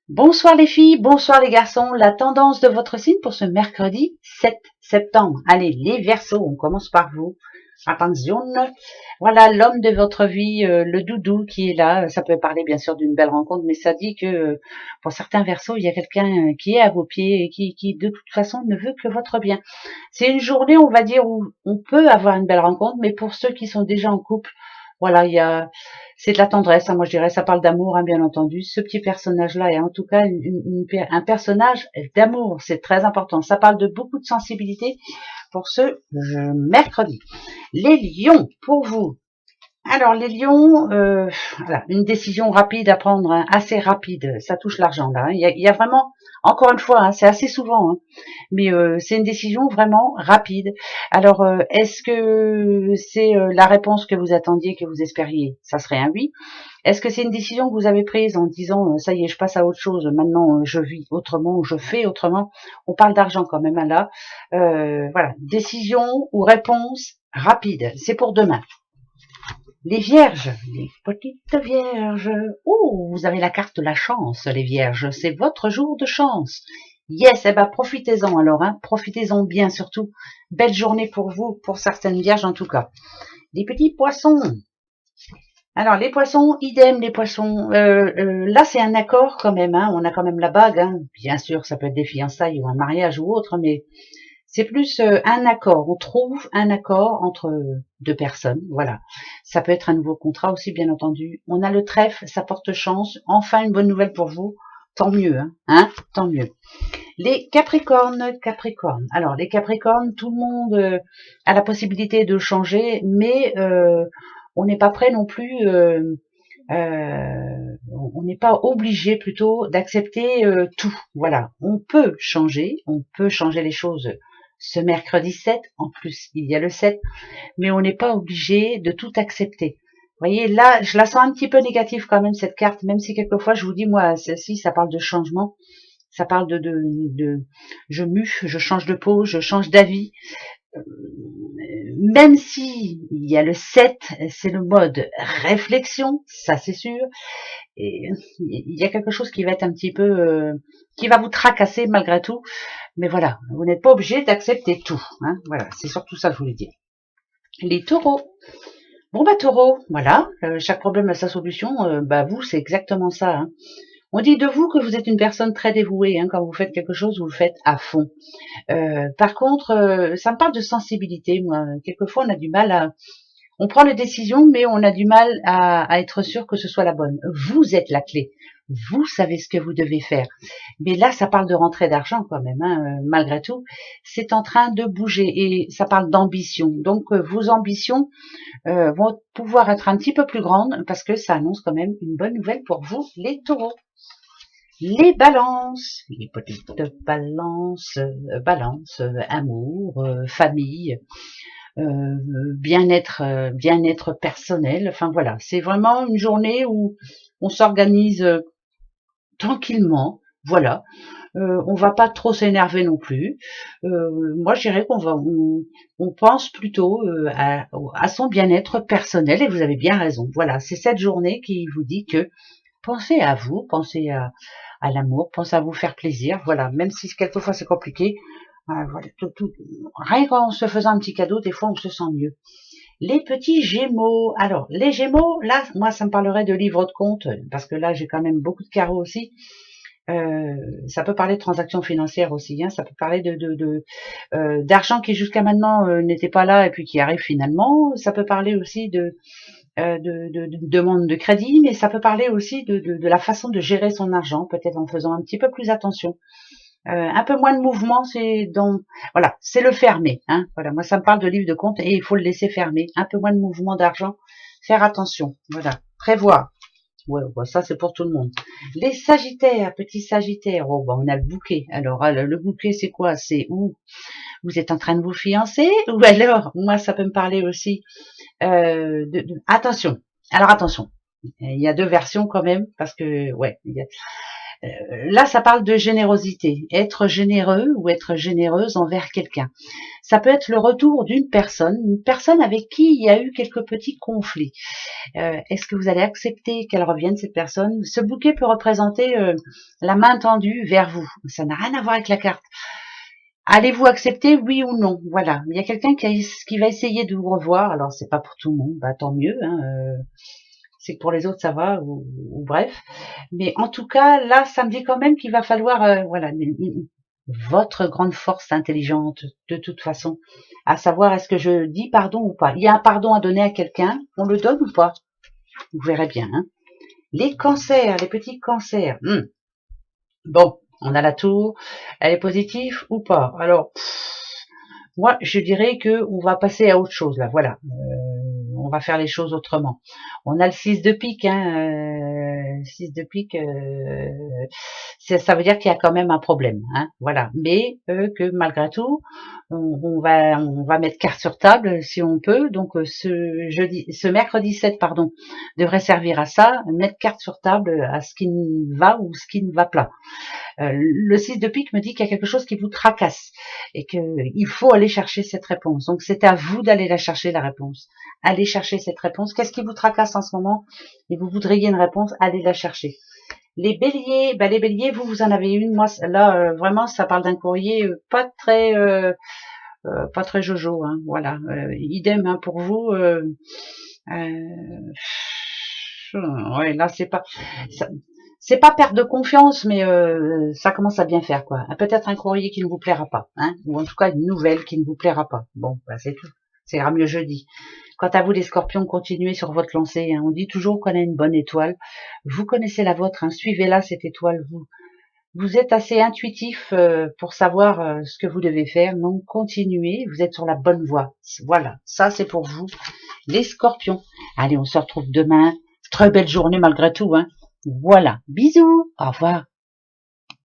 Bonsoir les filles, bonsoir les garçons. La tendance de votre signe pour ce mercredi 7 septembre. Allez, les Verseaux, on commence par vous. Attention. Voilà l'homme de votre vie, le doudou qui est là. Ça peut parler bien sûr d'une belle rencontre, mais ça dit que pour certains Verseaux, il y a quelqu'un qui est à vos pieds et qui de toute façon ne veut que votre bien. C'est une journée, on va dire, où on peut avoir une belle rencontre, mais pour ceux qui sont déjà en couple, voilà, c'est de la tendresse, hein, moi je dirais, ça parle d'amour, hein, bien entendu. Ce petit personnage-là est en tout cas un personnage d'amour, c'est très important. Ça parle de beaucoup de sensibilité pour ce mercredi. Les lions, pour vous. Alors les lions, voilà, une décision rapide à prendre, hein, assez rapide, ça touche l'argent là. Hein. Il y a vraiment, encore une fois, hein, c'est assez souvent, hein, mais c'est une décision vraiment rapide. Alors est-ce que c'est la réponse que vous attendiez, que vous espériez? Ça serait un oui. Est-ce que c'est une décision que vous avez prise en disant ça y est, je passe à autre chose, maintenant je vis autrement, je fais autrement? On parle d'argent quand même hein, là. Voilà, décision ou réponse rapide, c'est pour demain. Les vierges, les petites vierges. Oh, vous avez la carte de la chance, les vierges. C'est votre jour de chance. Yes, eh ben profitez-en alors, hein. Profitez-en bien surtout. Belle journée pour vous, pour certaines vierges en tout cas. Les petits poissons. Alors les poissons, idem les poissons. Là c'est un accord quand même, hein. On a quand même la bague, hein. Bien sûr, ça peut être des fiançailles ou un mariage ou autre, mais c'est plus un accord. On trouve un accord entre deux personnes. Voilà. Ça peut être un nouveau contrat aussi, bien entendu. On a le trèfle, ça porte chance. Enfin, une bonne nouvelle pour vous. Tant mieux, hein, tant mieux. Les Capricornes, Capricornes. Alors, les Capricornes, tout le monde a la possibilité de changer, mais on n'est pas prêt non plus. On n'est pas obligé plutôt d'accepter tout. Voilà, on peut changer les choses ce mercredi 7, en plus il y a le 7, mais on n'est pas obligé de tout accepter. Vous voyez, là, je la sens un petit peu négative quand même, cette carte, même si quelquefois je vous dis, moi, celle-ci, ça parle de changement, ça parle de je mue, je change de peau, je change d'avis, même si il y a le 7, c'est le mode réflexion, ça c'est sûr, et il y a quelque chose qui va être un petit peu, qui va vous tracasser malgré tout, mais voilà, vous n'êtes pas obligé d'accepter tout, hein, voilà, c'est surtout ça que je voulais dire. Les taureaux. Bon bah taureau, voilà, chaque problème a sa solution, bah vous c'est exactement ça, hein. On dit de vous que vous êtes une personne très dévouée, hein, quand vous faites quelque chose, vous le faites à fond. Par contre, ça me parle de sensibilité, moi. Quelquefois, on a du mal à... On prend les décisions, mais on a du mal à être sûr que ce soit la bonne. Vous êtes la clé. Vous savez ce que vous devez faire. Mais là, ça parle de rentrée d'argent quand même, hein, malgré tout. C'est en train de bouger et ça parle d'ambition. Donc, vos ambitions vont pouvoir être un petit peu plus grandes parce que ça annonce quand même une bonne nouvelle pour vous, les taureaux. Les balances, les petites balances, amour, famille, bien-être personnel. Enfin voilà, c'est vraiment une journée où on s'organise tranquillement. Voilà, on va pas trop s'énerver non plus. Moi, je dirais on pense plutôt à son bien-être personnel et vous avez bien raison. Voilà, c'est cette journée qui vous dit que pensez à vous, pensez à l'amour, pensez à vous faire plaisir. Voilà, même si quelquefois c'est compliqué, voilà, rien qu'en se faisant un petit cadeau, des fois on se sent mieux. Les petits Gémeaux. Alors, les Gémeaux, là, moi, ça me parlerait de livre de compte, parce que là, j'ai quand même beaucoup de carreaux aussi. Ça peut parler de transactions financières aussi, hein, ça peut parler d'argent qui jusqu'à maintenant n'était pas là et puis qui arrive finalement. Ça peut parler aussi de demande de crédit, mais ça peut parler aussi de la façon de gérer son argent, peut-être en faisant un petit peu plus attention. Un peu moins de mouvement, voilà, c'est le fermer, hein. Voilà, moi ça me parle de livre de compte et il faut le laisser fermer. Un peu moins de mouvement d'argent, faire attention, voilà, prévoir. Ouais, bah ça c'est pour tout le monde. Les Sagittaires, petits Sagittaires, oh bah on a le bouquet. Alors le bouquet c'est quoi? C'est où vous êtes en train de vous fiancer ou alors moi ça peut me parler aussi attention. Alors attention, il y a deux versions quand même parce que ouais, Là, ça parle de générosité, être généreux ou être généreuse envers quelqu'un. Ça peut être le retour d'une personne avec qui il y a eu quelques petits conflits. Est-ce que vous allez accepter qu'elle revienne, cette personne? Ce bouquet peut représenter la main tendue vers vous. Ça n'a rien à voir avec la carte. Allez-vous accepter, oui ou non? Voilà. Il y a quelqu'un qui va essayer de vous revoir. Alors, c'est pas pour tout le monde, bah tant mieux. Hein, c'est que pour les autres, ça va, ou bref. Mais en tout cas, là, ça me dit quand même qu'il va falloir, voilà, votre grande force intelligente, de toute façon, à savoir est-ce que je dis pardon ou pas. Il y a un pardon à donner à quelqu'un, on le donne ou pas? Vous verrez bien. Hein. Les cancers, les petits cancers. Bon, on a la tour, elle est positive ou pas? Alors, moi, je dirais que on va passer à autre chose là. Voilà, on va faire les choses autrement. On a le 6 de pique, hein. 6 de pique, ça veut dire qu'il y a quand même un problème, hein. Voilà, mais que malgré tout, on va mettre carte sur table si on peut. Donc ce mercredi 7, pardon, devrait servir à ça, mettre carte sur table à ce qui va ou ce qui ne va pas. Le 6 de pique me dit qu'il y a quelque chose qui vous tracasse et qu'il faut aller chercher cette réponse. Donc c'est à vous d'aller la chercher, la réponse. Allez chercher cette réponse. Qu'est-ce qui vous tracasse en ce moment? Et vous voudriez une réponse, allez la chercher. Les béliers, les béliers, vous en avez une. Moi, là, vraiment, ça parle d'un courrier pas très jojo. Hein, voilà. Idem hein, pour vous. Ouais, là, c'est pas perte de confiance, mais ça commence à bien faire, quoi. Peut-être un courrier qui ne vous plaira pas, hein, ou en tout cas une nouvelle qui ne vous plaira pas. Bon, bah, c'est tout. Ça ira mieux jeudi. Quant à vous, les scorpions, continuez sur votre lancée. Hein. On dit toujours qu'on a une bonne étoile. Vous connaissez la vôtre, hein. Suivez-la, cette étoile. Vous êtes assez intuitif pour savoir ce que vous devez faire. Donc, continuez. Vous êtes sur la bonne voie. Voilà, ça, c'est pour vous, les scorpions. Allez, on se retrouve demain. Très belle journée malgré tout, hein. Voilà. Bisous. Au revoir.